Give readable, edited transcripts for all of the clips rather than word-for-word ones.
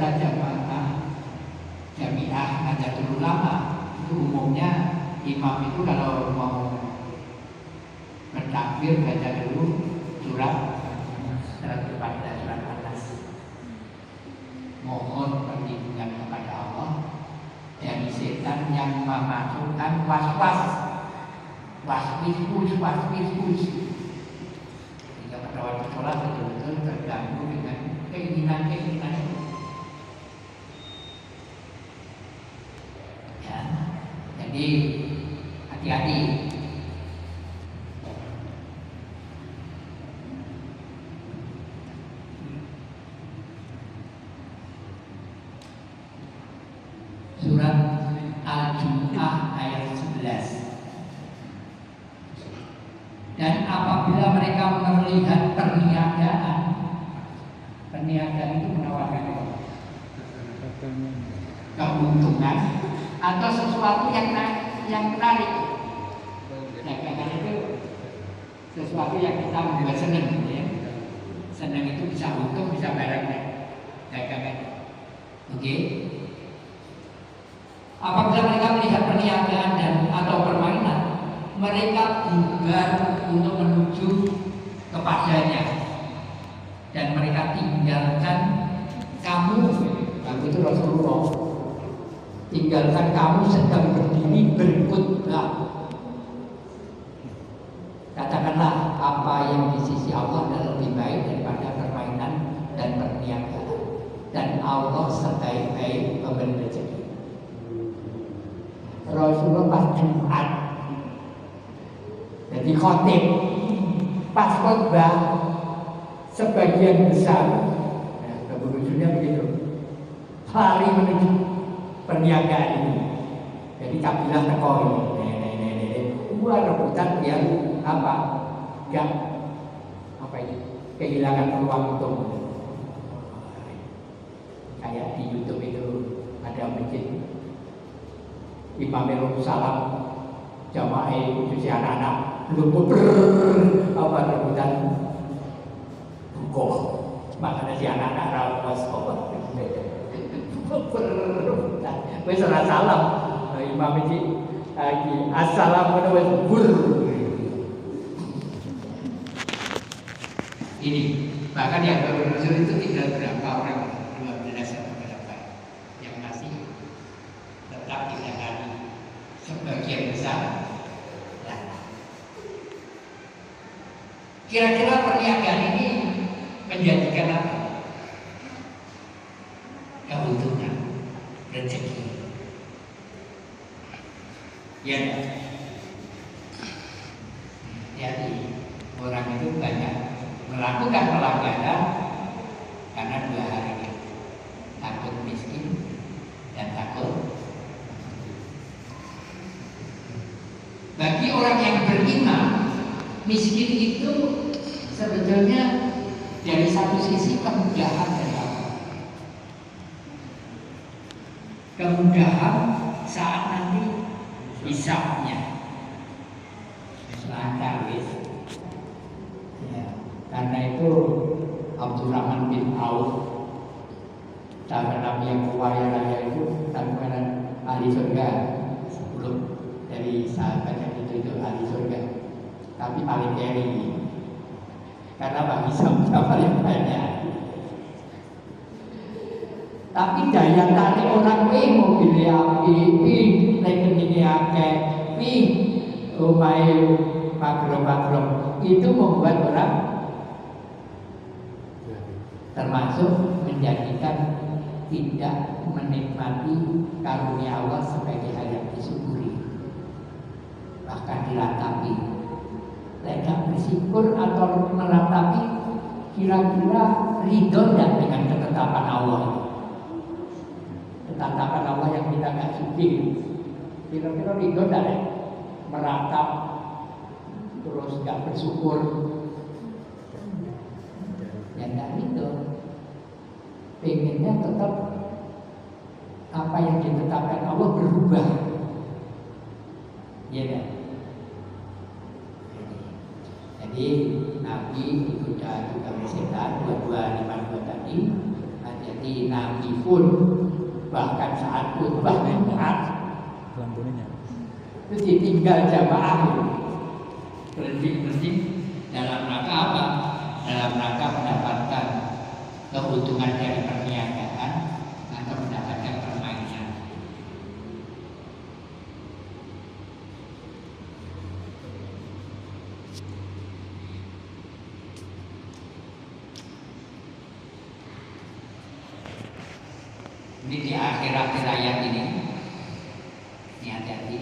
biasa jamiah Nahdlatul Ulama itu umumnya imam itu kalau mau bertakbir baca dulu surat Al-Fatihah, surat Anas, mohon perlindungan kepada Allah dari setan yang memasukkan was-was, waswis. Jika pada waktu sholat betul-betul terganggu dengan keinginan ya. Jadi hati-hati. Surat Al-Jumu'ah ayat 11. Dan apabila mereka melihat perniagaan itu menawarkan keuntungan atau sesuatu yang menarik. Dagangan itu sesuatu yang kita membuat senang, ya. Senang itu bisa untung, bisa barangnya. Dagangan. Oke. Apabila mereka melihat perniagaan dan atau permainan, mereka bubar untuk menuju kepadanya dan mereka tinggalkan kamu itu Rasulullah, tinggalkan kamu sedang berdiri berkhutbah. Katakanlah apa yang di sisi Allah adalah lebih baik daripada permainan dan perniagaan, dan Allah sebaik-baik pemberi rezeki. Rasulullah pas Jumat jadi khotib, pas khotbah sebagian besar, kebetulannya begitu, lari menuju perniagaan ini. Jadi kabilah teko ini, rebutan yang apa? Ini kehilangan peluang untuk kayak di YouTube itu ada masjid Imam Salam jamaah khusus anak-anak belum rebutan buko, makanya si anak-anak rawas berebutan. Wes ora salam Imam iki lagi assalamualaikum ini bahkan yang baru muncul itu tinggal berapa orang, 12 atau berapa yang masih tetap didahului, sebagian besar. Nah, kira-kira perniagaan ini menjadikan apa? Keuntungan, rezeki. Ya, jadi orang itu banyak melakukan pelanggaran karena dua hal ini, takut miskin dan takut. Bagi orang yang beriman, miskin itu sebetulnya dari satu sisi kemudahan dari Allah, kemudahan saat nanti hisabnya lancar wis. Karena itu Abdurrahman bin Auf, sahabat Nabi yang kaya raya itu tanparan ahli surga sebelum dari sahabat yang itu ahli surga, tapi paling keri karena bagi sahabat paling banyak. Tapi daya tarik orang mobil api, rekening akeh, omahe magrong itu membuat orang termasuk menjadikan tidak menikmati karunia Allah sebagai hal yang disyukuri, bahkan diratapi. Tidak bersyukur atau meratapi, kira-kira ridho dan dengan ketetapan Allah, ketetapan Allah yang kita nggak suci, kira-kira ridho dan meratap terus nggak bersyukur. Ya dari itu pengennya tetap apa yang ditetapkan Allah berubah, ya kan? Jadi Nabi digoda juga oleh setan, 2252 tadi, hati-hati seperti Nabi pun bahkan saat khutbah Jumat itu ditinggal jamaah berhenti dalam rangka apa? Dalam rangka mendapatkan keuntungan dari perniagaan atau mendapatkan permainan. Ini di akhir-akhir ayat ini hati-hati.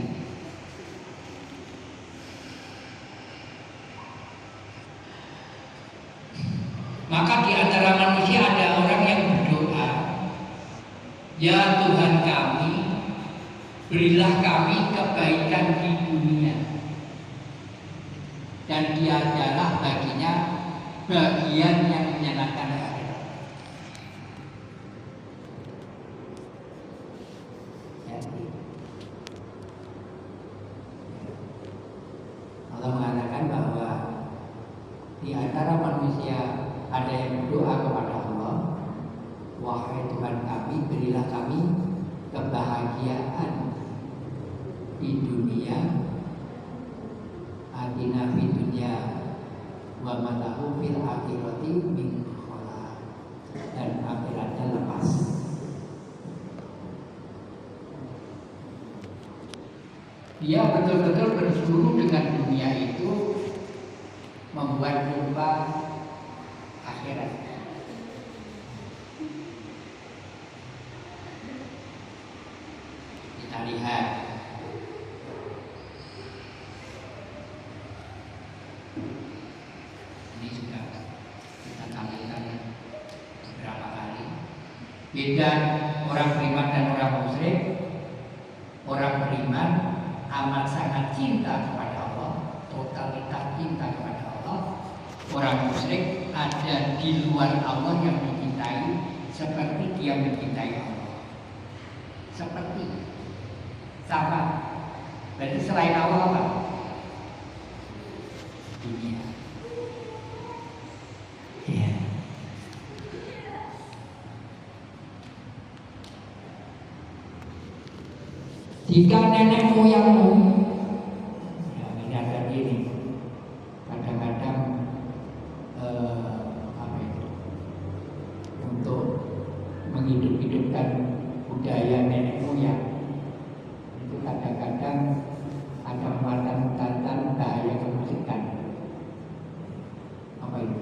Maka di antara manusia ada orang yang berdoa, ya Tuhan kami, berilah kami kebaikan di dunia, dan dia adalah baginya bagian yang menyenangkan akhirat. Allah mengatakan bahwa di antara manusia ada yang berdoa kepada Allah, wahai Tuhan kami, berilah kami kebahagiaan di dunia, atina fid dunya wa ma lahu fil akhirati min khalaq, dan akhiratnya lepas. Dia betul-betul bersekutu dengan dunia itu, membuat lupa akhirat. Kita lihat ini sudah kita tampilkan beberapa kali. Beda orang beriman dan orang musyrik. Orang beriman amat sangat cinta kepada Allah, totalitas cinta kepada Allah. Orang musyrik ada di luar Allah yang mencintai seperti dia mencintai Allah. Seperti sama. Berarti selain Allah apa? Dunia. Ya. Jika nenek moyangmu, ya ini ada ini, kadang-kadang apa itu, untuk menghidup-hidupkan budaya nenek moyang, itu kadang-kadang ada muatan-muatan bahaya kemusikan. Apa itu?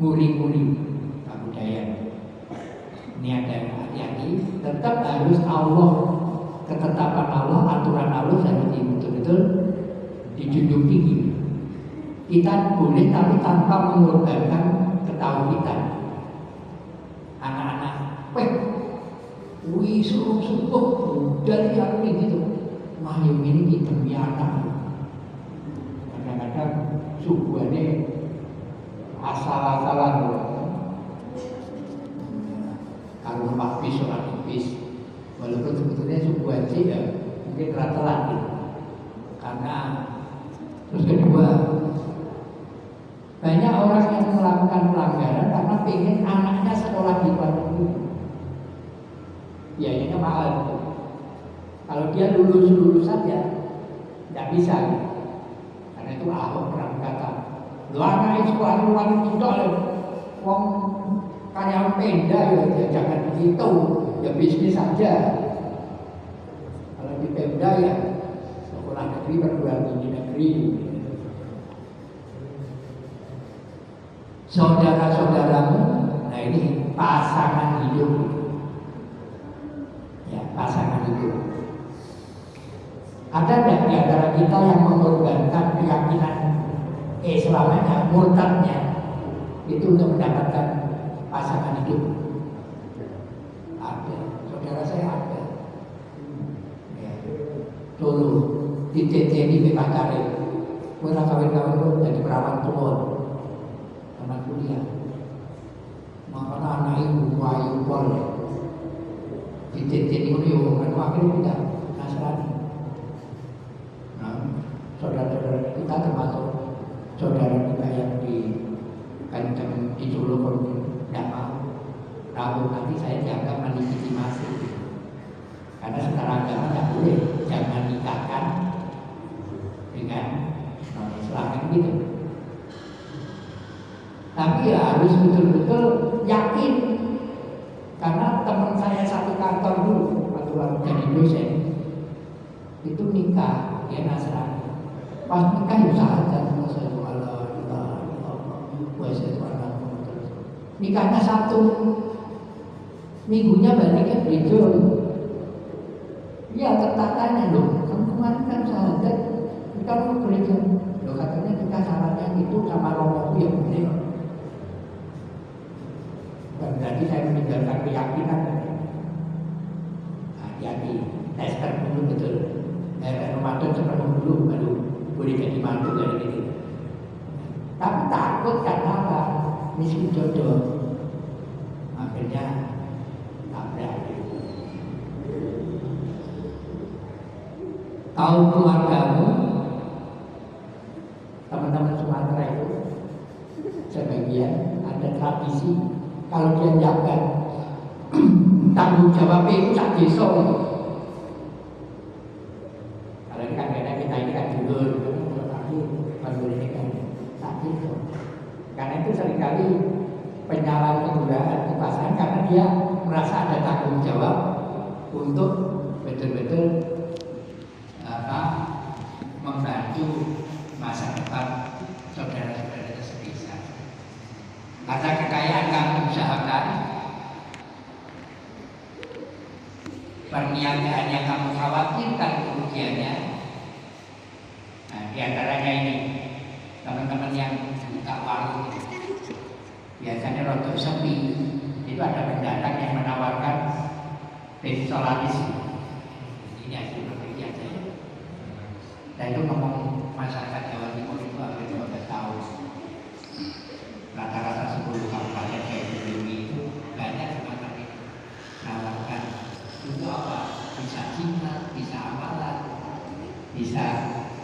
Nguring-nguring budaya. Ini ada hati-hati, tetap harus Allah, ketetapan Allah, aturan Allah harus betul-betul dijunjung tinggi. Kita boleh tapi tanpa mengorbankan ketauhidan. Anak-anak, suruh dari yang ini gitu, mahim ini demi anak. Kadang-kadang subuhnya asal-asalan loh. Kalau mafis orang tipis, walaupun sebetulnya subuh haji ya mungkin rata lagi, karena terus kedua banyak orang yang melakukan pelanggaran karena pengen anaknya sekolah di luar negeri, biayanya mahal. Kalau dia lulus saja tidak bisa, karena itu Ahok pernah berkata, lu anak sekolah di luar negeri wong karyawan Pemda ya jangan begitu, ya bisnis saja. Kalau di Pemda ya sekolah negeri perguruan tinggi negeri. Saudara-saudaramu, nah ini pasangan hidup, ya pasangan hidup. Ada tidak di antara kita yang mengorbankan keyakinan Islamnya, murtadnya itu untuk mendapatkan pasangan hidup? Ada, saudara saya ada. Ya. Dulu di TTI pacarin, gue nak kawin-kawin tuh jadi perawan tua, anak kuliah. Makanya anak ibu wayu pol di TTI itu yo, kan akhirnya kita Nasrani. Nah, saudara-saudara kita termasuk saudara kita yang di kancing di Solo pun tidak mau. Rabu nanti saya dianggap melegitimasi. Karena secara agama tidak boleh, jangan nikahkan dengan non-Islam kan gitu. Tapi ya harus betul-betul yakin. Karena teman saya satu kantor dulu waktu jadi dosen itu nikah, dia Nasrani. Pas nikah ya syahadat wasyhadu alla ilaha illallah wa asyhadu anna Muhammadar Rasulullah. Nikahnya Sabtu, minggunya baliknya gereja. Ya tertatanya loh, kamu kemarin kan syahadat, kamu gereja. Loh katanya kita syaratnya itu sama romoku ya boleh. Berarti saya meninggalkan keyakinan. Hati-hati, tester dulu betul. Ramadan sepenuh dulu baru boleh jadi mantu dari gitu. Tapi takut karena apa? Miskin jodoh. Akhirnya tak berani. Tahu keluargamu, teman-teman Sumatera itu sebagian ada tradisi kalau dia jabat tanggung jawabnya itu sak desa. Kalau kan kita ini kan jujur, baru ini kan sak desa. Karena itu seringkali penyalahan kelurahan di pasangan karena dia merasa ada tanggung jawab untuk betul-betul membantu masa depan saudara-saudara sebisa. Ada kekayaan kamu usahakan, perniagaan yang kamu khawatirkan kerugiannya. Nah, diantaranya ini teman-teman yang buka warung biasanya rotok sepi, itu ada pendatang yang menawarkan solaris. Ini hasil berpikir saya. Dan itu ngomong masyarakat Jawa Timur itu hampir 12 tahun. Rata-rata 10 kabupaten kayak Bumi itu banyak semacam itu. Nawarkan untuk apa? Bisa cinta, bisa amalan, bisa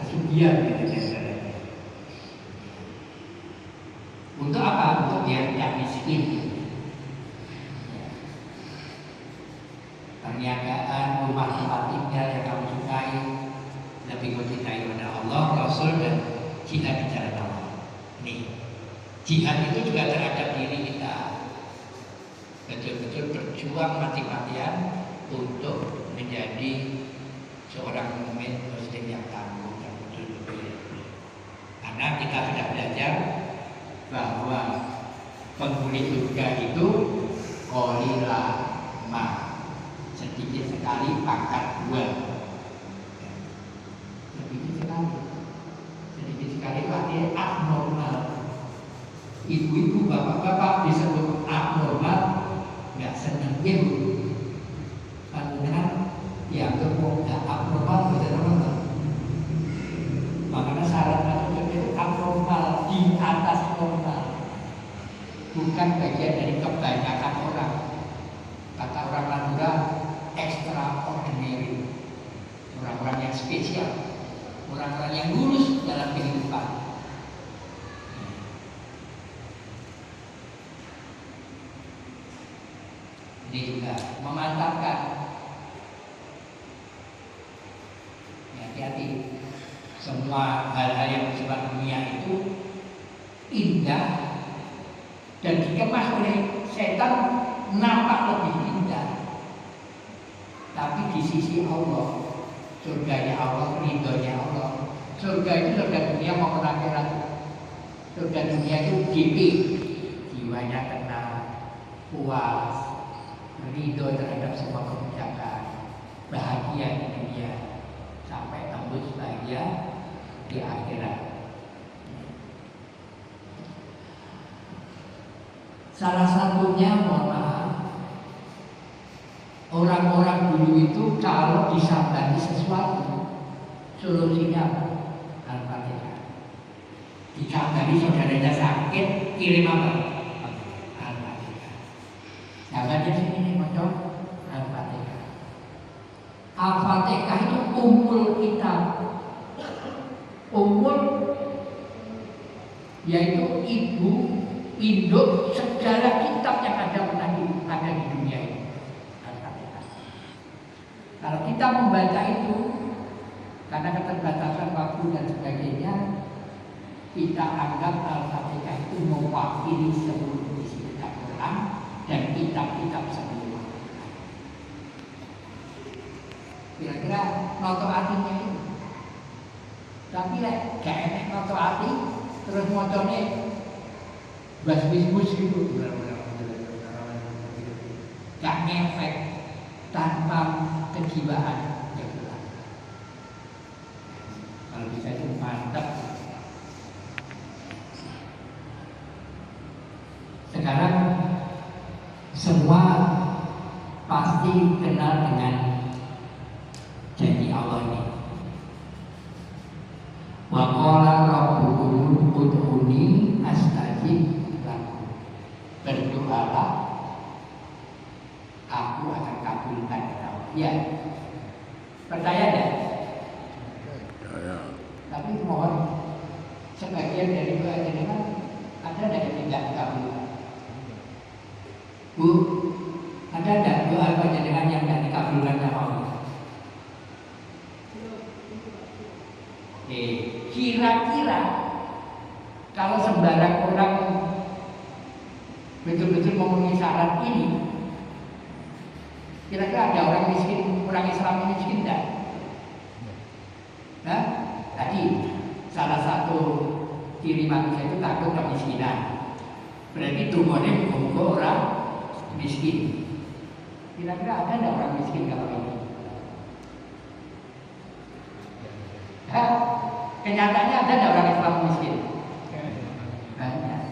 kesugihan gitu ya. Untuk apa? Untuk biar tidak miskin. Perniagaan, rumah tempat tinggal yang kamu sukai, lebih mencintai kepada Allah, Rasul dan jihad di jalan Allah. Nih, jihad itu juga terhadap diri kita. Betul-betul berjuang mati-matian untuk menjadi seorang mukmin muslim yang tangguh dan betul-betul. Karena kita sudah belajar bahwa penghuni surga itu qalila ma, sedikit sekali pangkat 2. Sedikit sekali artinya abnormal. Ibu-ibu, bapak-bapak disebut abnormal, nggak senang ibu. Karena dianggap nggak abnormal, tidak normal. Makanya syarat masuk itu abnormal, di atas normal, bukan bagian dari kebanyakan orang. Kata orang Madura, extraordinary, orang-orang yang spesial, orang-orang yang lurus dalam kehidupan. Ini juga memantapkan. Hati-hati, semua hal-hal yang bersifat dunia itu indah dan dikemas oleh setan nampak lebih indah. Tapi di sisi Allah, surganya Allah, ridhonya Allah. Surga itu surga dunia maupun akhirat. Surga dunia itu GP, jiwanya tenang, puas, ridho terhadap semua kebijakan, bahagia di dunia sampai tembus bahagia di akhirat. Salah satunya, mohon maaf, orang-orang dulu itu kalau disambati sesuatu, solusinya apa? Al-Fatihah. Disambati saudaranya sakit, kirim apa? Al-Fatihah. Jangan di sini nih, moco Al-Fatihah. Al-Fatihah itu ummul kitab. Ummul yaitu ibu, induk segala kitab yang ada kita membaca itu karena keterbatasan waktu dan sebagainya, kita anggap Al-Fatihah itu mewakili seluruh isi Al-Quran dan kitab-kitab sebelum Al-Quran. Kira-kira noto artinya itu. Tapi gak enak noto arti, terus mocone bas-bis-bus gitu. Gak ngefek tanpa kejiwaan yang jelas. Kalau bisa itu mantap. Sekarang semua pasti kenal dengan janji Allah ini. Wa qala rabbukum ud'uni astajib lakum. Berdoalah, aku akan kabulkan kamu. Ya, percaya ya? Tapi mohon sebagian dari doa jenengan ada yang tidak dikabulkan. Bu, ada tidak doa jenengan yang tidak dikabulkan sama Allah? Kira-kira kalau sembarang orang betul-betul memenuhi syarat ini, kira-kira ada orang miskin, orang Islam miskin tidak? Nah, tadi salah satu ciri manusia itu takut kemiskinan. Berarti tujuannya bukan orang miskin. Kira-kira ada orang miskin kalau ini? Kenyataannya ada orang Islam miskin? Banyak.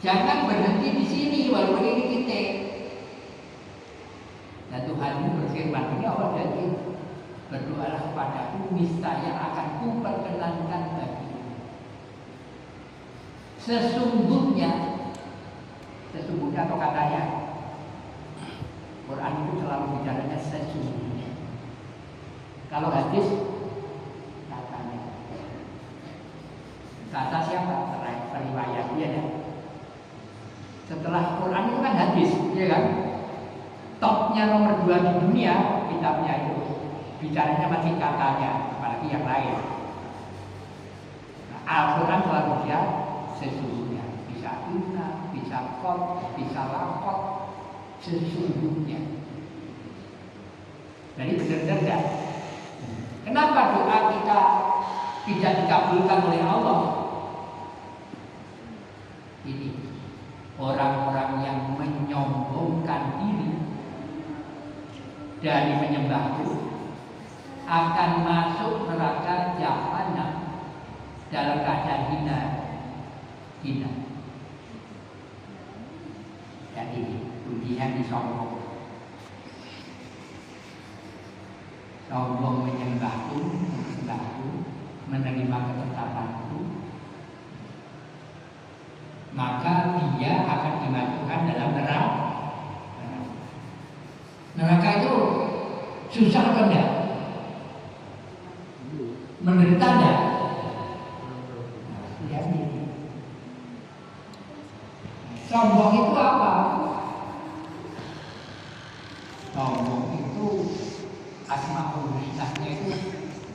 Jangan berhenti di sini walaupun ini kita. Dan Tuhan itu berfirman, ini Allah janji, berdoalah kepadaku, niscaya akan kuperkenankan bagimu. Sesungguhnya atau katanya, Quran itu selalu bicaranya sesungguhnya. Kalau hadis, katanya. Kata siapa? Periwayat dia ya. Setelah Quran itu kan hadis, ya kan? Topnya nomor 2 di dunia kitabnya itu bicaranya masih katanya, apalagi yang lain. Nah, Al-Quran selalu dia sesungguhnya, bisa inna, bisa kot, bisa lakot, sesungguhnya. Jadi benar-benar enggak. Kenapa doa kita tidak dikabulkan oleh Allah? Ini orang-orang yang menyombongkan diri dari menyembahku akan masuk neraka jahanam dalam keadaan hina. Jadi ujian disombong, sombong menyembahku, menerima ketetapanku, maka dia akan dimasukkan dalam neraka. Neraka itu susah apa enggak? Menderita enggak? Ya, sombong itu apa? Sombong itu asmaul husnanya itu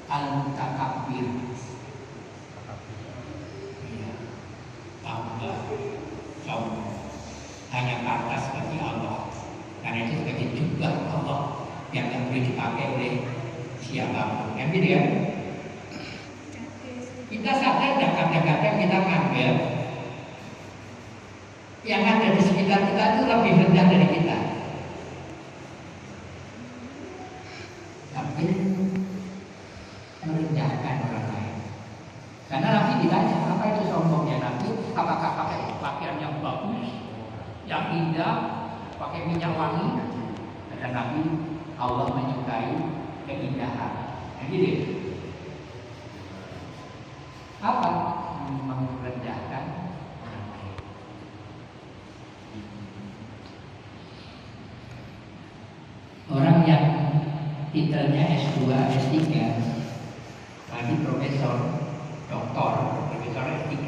al-mutakabbir. Iya, Allah sombong hanya pantas bagi Allah. Karena itu sebagai jubah Allah yang tak boleh dipakai oleh siapapun. Yang gitu ya. Kita sadar dan kadang-kadang kita ngambil yang ada di sekitar kita itu lebih rendah dari kita. Tapi merendahkan orang lain. Karena nanti ditanya, apa itu sombongnya nanti? Apakah pakai pakaian yang bagus, yang indah, pakai minyak wangi? Kata Nabi, Allah menyukai keindahan. Jadi apa? Merendahkan orang lain. Orang yang titelnya S2, S3, lagi profesor, doktor, profesor S3,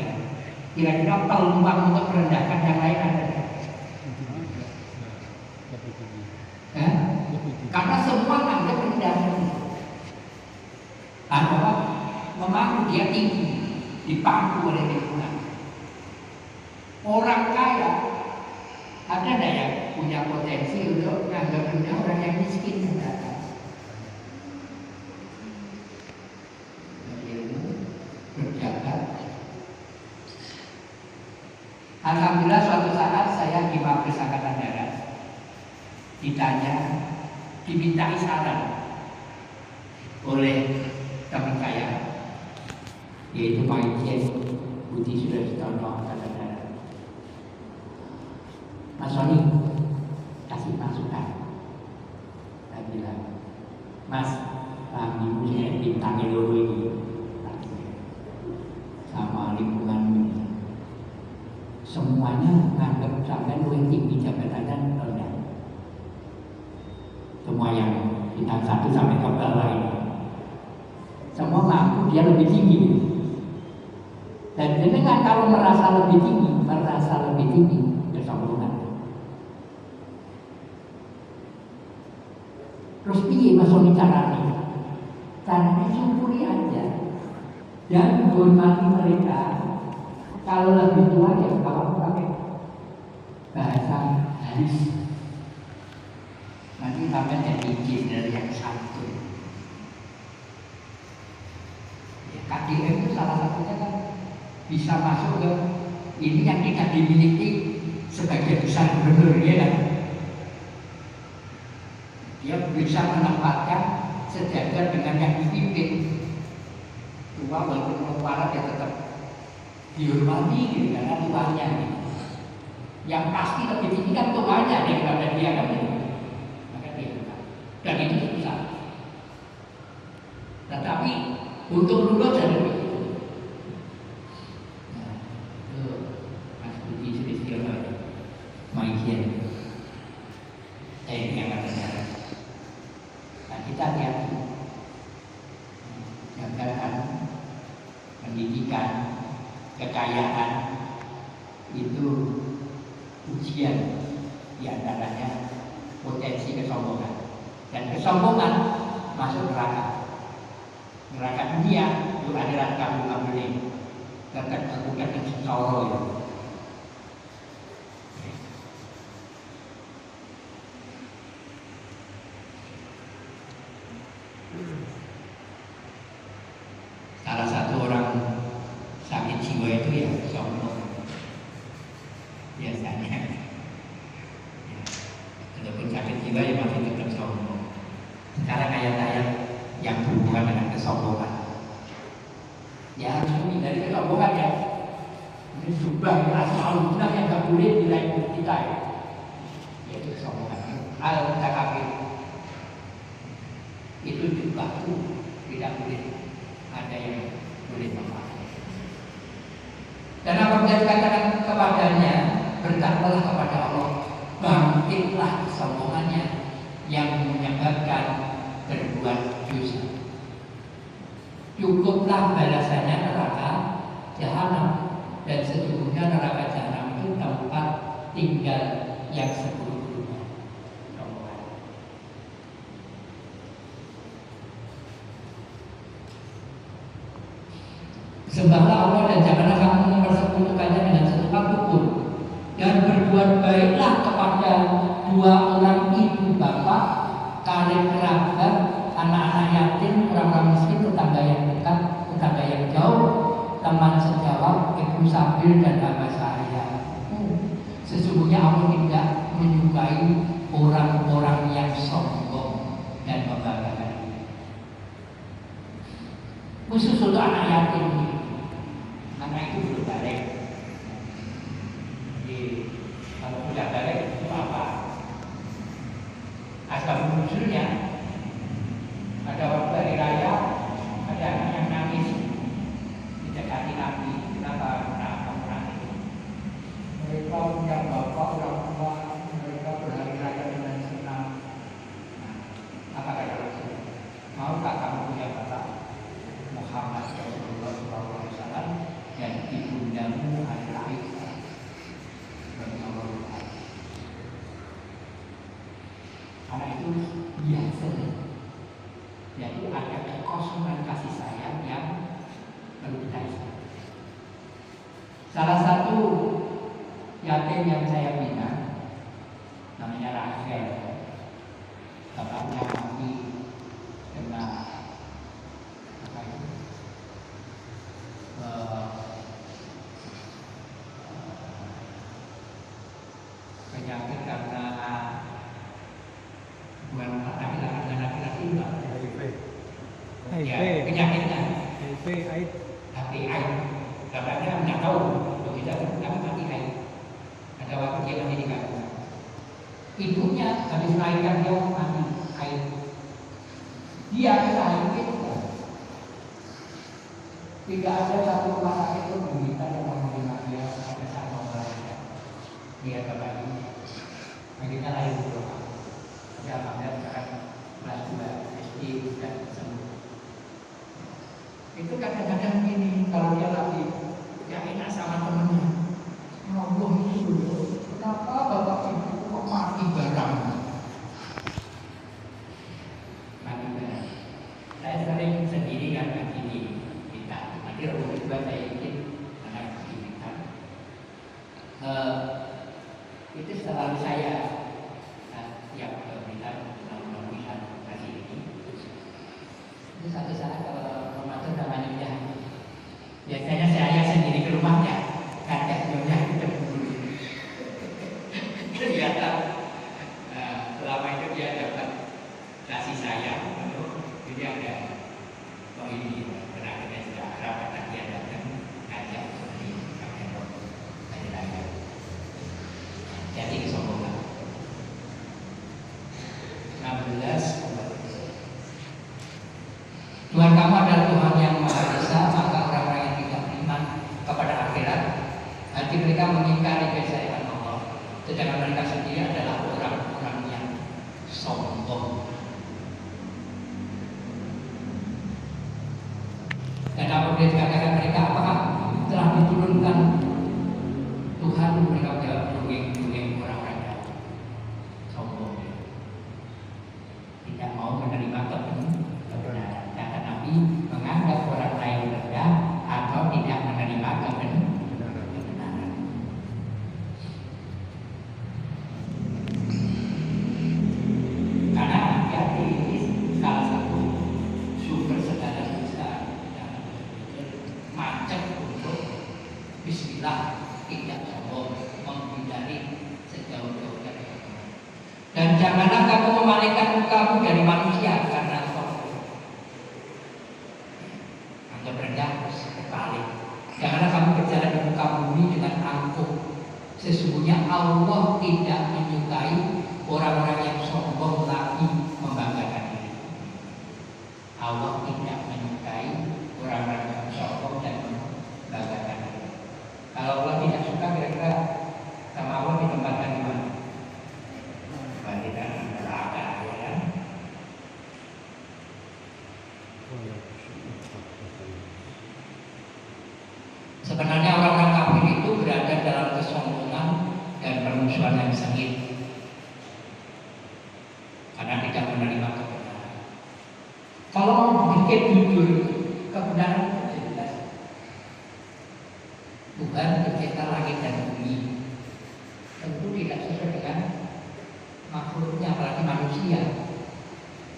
kira-kira peluang untuk merendahkan yang lain ada? Karena semua anggap rendahnya. Karena apa? Memang dia tinggi, dipangku oleh lingkungan. Orang kaya ada nggak yang punya potensi untuk menganggap rendah orang yang miskin? Alhamdulillah suatu saat saya di Mabes Angkatan Darat ditanya, dimintai saran oleh teman saya, yaitu Majen Budi Sudarsono Angkatan Darat. Mas Soni, kasih masukan. Saya bilang, Mas, kami punya bintangnya dulu ini sama lingkungan ini. Semuanya menganggap sampai lebih tinggi jabatan rendah. Semua yang bintang 1 sampai ke bawah ini, semua mampu dia lebih tinggi. Dan dengan kalau merasa lebih tinggi, kesombongan. Terus piye Mas Soni caranya? Caranya syukuri aja dan hormati mereka. Kalau lebih tua ya kalau pakai bahasa halus, nanti sampai jadi jenderal yang santun. Ya, KDM itu salah satunya kan bisa masuk ke ini yang tidak dimiliki sebagian besar gubernur, ya kan? Dia bisa menempatkan sejajar dengan yang dipimpin. Tua walaupun kepala dia tetap dihormati gitu, karena tuanya gitu. Yang pasti lebih tinggi kan tuanya daripada dia kan gitu. Maka dia hormati. Dan itu susah. Tetapi untuk lulus ada begitu. Nah, itu Mas Budi Sudarsono, Majen yang katanya. Nah, kita hati-hati. Jangan pendidikan, kekayaan itu ujian, diantaranya potensi kesombongan, dan kesombongan masuk neraka dunia. Itu aliran kamu ini bukan yang secoro itu. Salah satu orang sakit jiwa itu ya sombong biasanya ya. Walaupun sakit jiwa ya masih tetap sombong. Sekarang kayak yang berhubungan dengan kesombongan ya harus menghindari kesombongan ya. Ini jubah asal-usulnya yang gak boleh nilai kita ya, yaitu kesombongan. Al-Takabir itu jubah itu tidak boleh ada yang boleh memakai. Dan apabila dikatakan kepadanya, bertakwalah kepada Allah, bangkitlah kesombongannya yang menyebabkan berbuat dosa. Cukuplah balasannya neraka jahanam, dan sesungguhnya neraka jahanam itu tempat tinggal yang seburuk-buruknya. Sembahlah Allah dan janganlah kamu mempersekutukannya dengan satu apapun, dan berbuat baiklah kepada dua orang ibu bapak, karib kerabat, anak-anak yatim, orang-orang miskin, tetangga yang dekat, tetangga yang jauh, teman sejawat, ibu sambil dan abah saya. Sesungguhnya Allah tidak menyukai orang-orang yang sombong dan membanggakan. Khusus untuk anak yatim. Anak itu belum balik. Jadi kalau sudah balik itu apa? Asal munculnya ada waktu hari raya, ada anak yang nangis didekati Nabi. Kenapa kamu nangis? Mereka punya bapak orang tua biasa. Jadi ada kekosongan kasih sayang yang perlu kita isi. Salah satu yatim yang saya bina namanya Rachel. Bapaknya mati kena apa itu? Penyakit karena bukan laki-laki ya, penyakitnya HIV. Bapaknya nggak tahu begitu kamu mati HIV. Ada waktu dia masih di kandungan. Ibunya habis melahirkan dia mati HIV. Dia kena HIV juga. Tidak ada satu rumah sakit pun meminta yang menerima dia pada saat mau melahirkan. Dia kembali. Akhirnya lahir dulu. Dia alhamdulillah sekarang kelas 2 SD dan sembuh. Itu kadang-kadang gini, kalau dia lagi ya enak sama temennya. Ya Allah itu dulu, kenapa bapak ibu kok mati barang? Mati barang. Saya sering sendiri kan begini kita. Nanti rumah juga saya ingin anak kita. Itu selalu saya yang kita bisa kasih ini. Itu satu saat kalau Ramadan namanya udah biasanya saya sendiri ke rumahnya ngajak nyonya itu ternyata selama itu dia dapat kasih sayang jadi ada ini pernah kita sudah rapat dia datang ngajak seperti kakek ada jadi kesombongan 16 Tuhan kamu adalah Tuhan yang Maha Esa, maka orang-orang yang tidak beriman kepada akhirat hati mereka mengingkari keesaan Allah, sedangkan mereka sendiri adalah orang-orang yang sombong. Dan apabila dikatakan mereka apakah telah diturunkan Tuhan, mereka jawab dongeng-dongeng orang-orang yang sombong, tidak mau menerima kebenaran. Kata Nabi menganggap orang lain rendah atau tidak menerima kebenaran. Karena hati ini salah satu sumber segala dosa yang macam untuk Bismillah tidak sombong, menghindari sejauh-jauh dari Allah. Dan janganlah kamu memalingkan mukamu dari manusia karena rendah terbalik. Janganlah kamu berjalan di muka bumi dengan angkuh. Sesungguhnya Allah tidak menyukai orang-orang yang sombong lagi membanggakan diri. Allah tidak menyukai orang-orang yang sombong dan membanggakan diri. Kalau Allah tidak suka, kira-kira sama Allah ditempatkan di mana? Berarti kan neraka, ya kan? Sebenarnya orang-orang kafir itu berada dalam kesombongan dan permusuhan yang sengit karena tidak menerima kebenaran. Kalau mau berpikir jujur, kebenaran itu jelas. Tuhan pencipta langit dan bumi tentu tidak sesuai dengan makhluknya, apalagi manusia.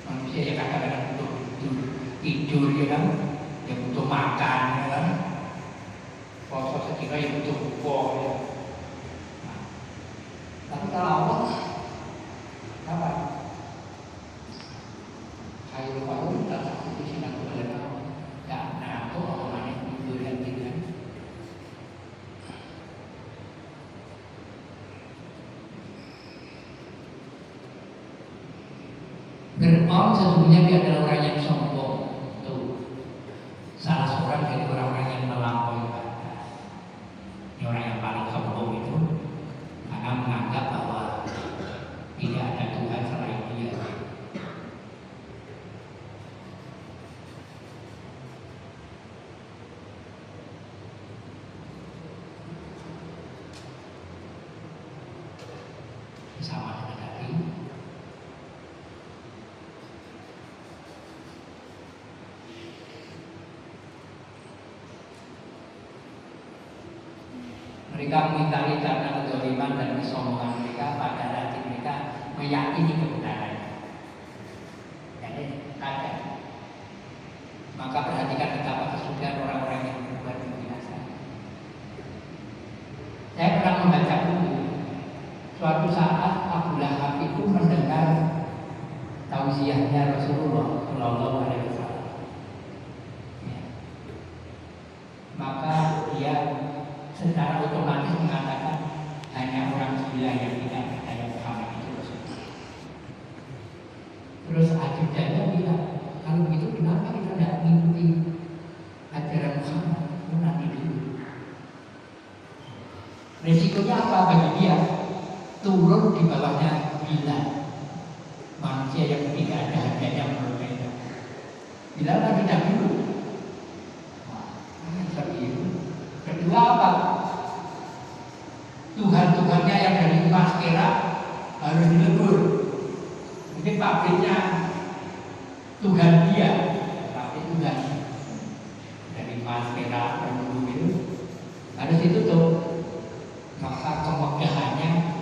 Manusia yang kadang-kadang butuh tidur, ya kan, yang butuh makan, ya kan. Poso sedina yang butuh buku ya. Nah, tapi kalau Allah apa? Kayu palu tak satu di sini aku ada. Ya, nah aku orang yang tidur dan tidur. Fir'aun sesungguhnya dia adalah orang yang sombong. Tuh, salah seorang dari orang-orang yang melampaui batas. Ini orang yang paling sombong itu karena menganggap bahwa tidak ada Tuhan selain Dia. Sama dengan tadi. Mereka mengingkari karena kedoliman dan kesombongan mereka, pada hati mereka meyakini kebenaran. Jadi kaget. Maka perhatikan betapa kesudahan orang-orang yang berbuat binasa. Saya pernah membaca buku. Suatu saat Abu Lahab itu mendengar tausiahnya Rasulullah Shallallahu Alaihi Wasallam. Ya. Maka dia secara otomatis mengatakan hanya orang gila yang tidak percaya Muhammad itu Rasulullah. Terus ajudannya bilang, kalau begitu kenapa kita tidak mengikuti ajaran Muhammad? Nanti dulu. Resikonya apa bagi dia? Turun di bawahnya gila, manusia yang tidak ada harganya menurut mereka. Bila lagi dahulu, seperti itu. Kedua apa? Tuhan-tuhannya yang dari emas perak harus dilebur. Mungkin pabriknya Tuhan dia, pabrik Tuhan dari emas perak dan bumi harus ditutup. Maka kemegahannya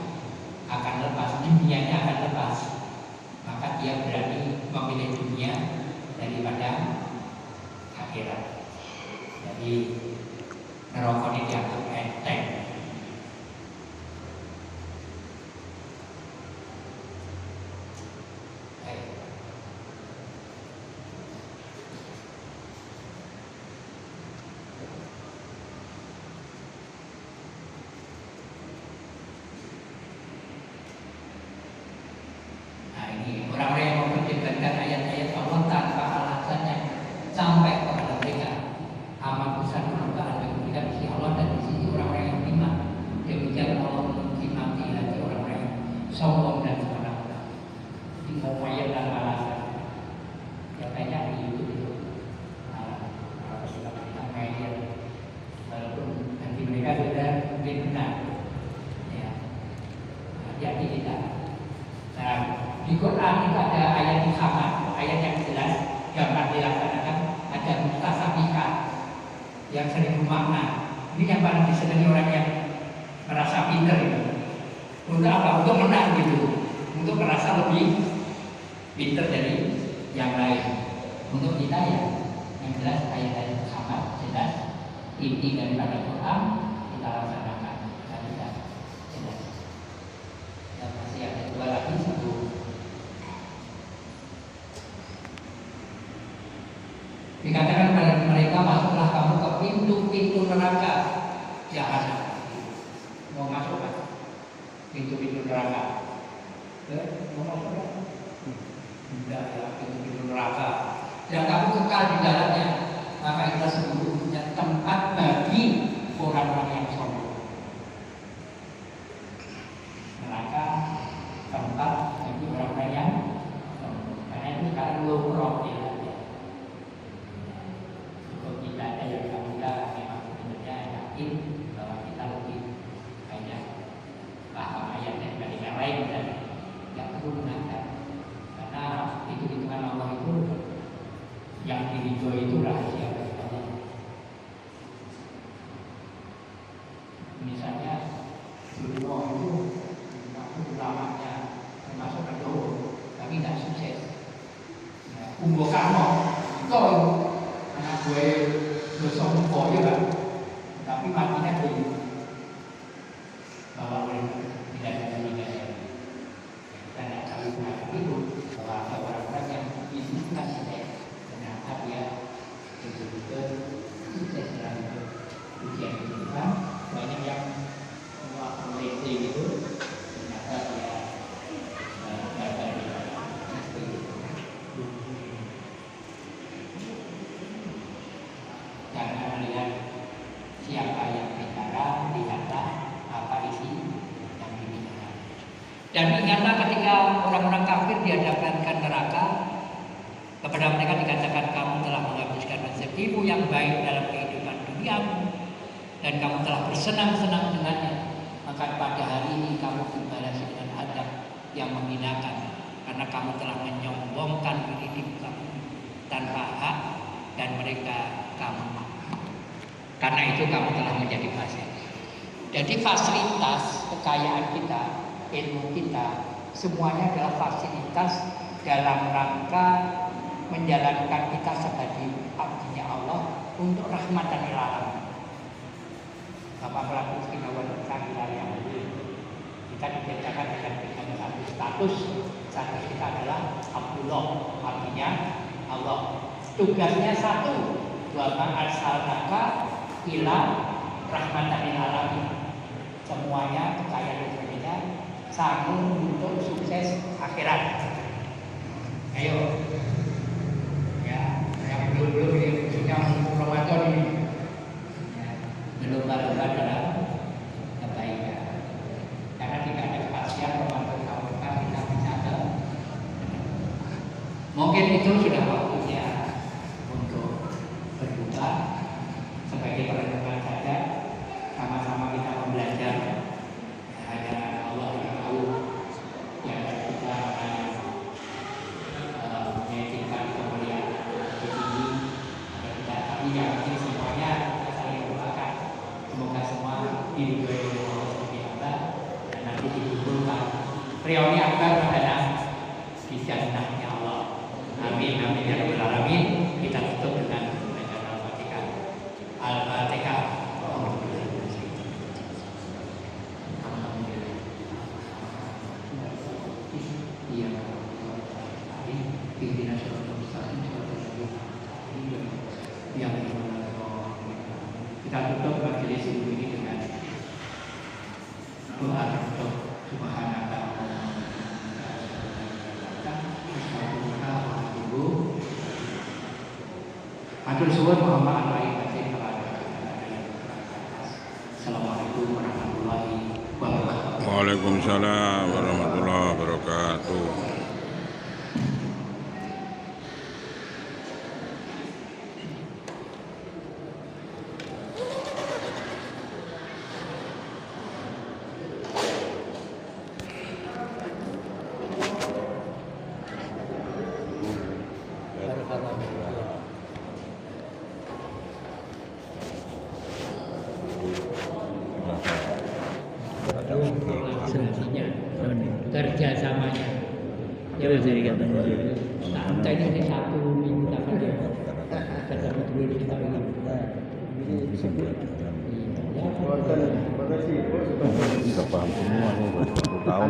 akan lepas, dunianya akan lepas. Maka dia berani memilih dunia daripada akhirat. Jadi neraka ini dianggap enteng. Orang-orang yang memperdebatkan ayat-ayat Allah tanpa alasan yang sampai kepada mereka amat besar kemuliaan yang diberikan di sisi Allah dan di sisi orang-orang yang beriman. Demikian Allah menghormati hati orang-orang yang sombong dan semena-mena. Di mau ayat dan alasan. Ya kayaknya di YouTube itu. Kalau kita media, walaupun nanti mereka sudah mungkin benar. Ya, jadi tidak. Nah, di Quran itu ada ayat yang sama, ayat yang jelas, gampang dilaksanakan. Ada mutasabika yang sering bermakna. Ini yang paling disenangi orang yang merasa pintar itu. Untuk apa? Untuk menang gitu. Untuk merasa lebih pintar dari yang lain. Untuk kita ya, yang jelas ayat-ayat sama, jelas. Inti daripada Quran kita laksanakan. Kita tidak jelas. Dan masih ada dua lagi satu. Dikatakan kepada mereka, masuklah kamu ke pintu-pintu neraka jahanam. Mau masuk kan? Pintu-pintu neraka. Mau masuk kan? Tidak ya, pintu-pintu neraka. Dan kamu kekal di dalamnya. Maka kita sesungguhnya tempat bagi orang-orang yang sombong. Neraka tempat bagi orang-orang yang sombong. Karena itu sekarang low profile. Kita ada yang kita memang sebenarnya yakin bahwa kita lebih banyak paham ayat daripada yang lain dan tidak perlu menangkap, karena hitungan Allah itu yang diridhoi itu rahasia bagi Allah. Misalnya dulu itu ulamanya termasuk Ado, tapi tidak sukses. Umbo Karno itu anak gue dosa muka ya kan, tapi matinya di bahwa oleh tidak ada meninggal. Kita tidak tahu kenapa itu, bahwa ada orang-orang yang bisniskan tidak ternyata dia betul-betul sukses dalam ujian kehidupan. Banyak yang semua peneliti itu ternyata dia gagal di dalam jangan melihat siapa yang bicara, lihatlah apa isi yang dibicarakan. Dan ingatlah ketika orang-orang kafir dihadapkan neraka, kepada mereka dikatakan, kamu telah menghabiskan rezekimu yang baik dalam kehidupan duniamu dan kamu telah bersenang-senang dengannya. Maka pada hari ini kamu dibalasi dengan adab yang menghinakan, karena kamu telah menyombongkan diri kamu tanpa hak dan mereka kamu. Karena itu kamu telah menjadi fasik. Jadi fasilitas kekayaan kita, ilmu kita, semuanya adalah fasilitas dalam rangka menjalankan kita sebagai abdinya Allah untuk rahmatan lil alamin. Bapak pelaku kinawan yang kita dibedakan dengan satu status kita adalah Abdullah, artinya Allah. Tugasnya satu, wa ma arsalnaka ila rahmatan lil alamin. Semuanya kekayaan dunia sanggup untuk sukses akhirat. Ayo, ya, yang belum ini khususnya Ramadan ini, ya, berlomba-lomba dalam kebaikan. Karena tidak ada kepastian Ramadan tahun depan kita bisa ke. Mungkin itu sudah waktunya untuk berbuka sebagai perenungan saja. Sama-sama kita belajar. Hanya Allah yang tahu yang kita menyajikan kemuliaan lebih tinggi. Tapi yang penting semuanya kita saling doakan. Semoga semua diridhoi oleh Allah Subhanahu dan nanti dikumpulkan reuni akbar pada di jannahnya Allah. Amin amin ya rabbal alamin. Kita tutup dengan bacaan Al-Fatihah. Al-Fatihah. Kita tutup majelis ini dengan doa untuk Subhanaka Matur suwun Muhammad Assalamualaikum warahmatullahi wabarakatuh. Waalaikumsalam warahmatullahi wabarakatuh. Kerjasamanya ya jadi katanya santai ini satu minggu dapat ya ketemu dulu kita ini Bisa paham semua nih, 1 tahun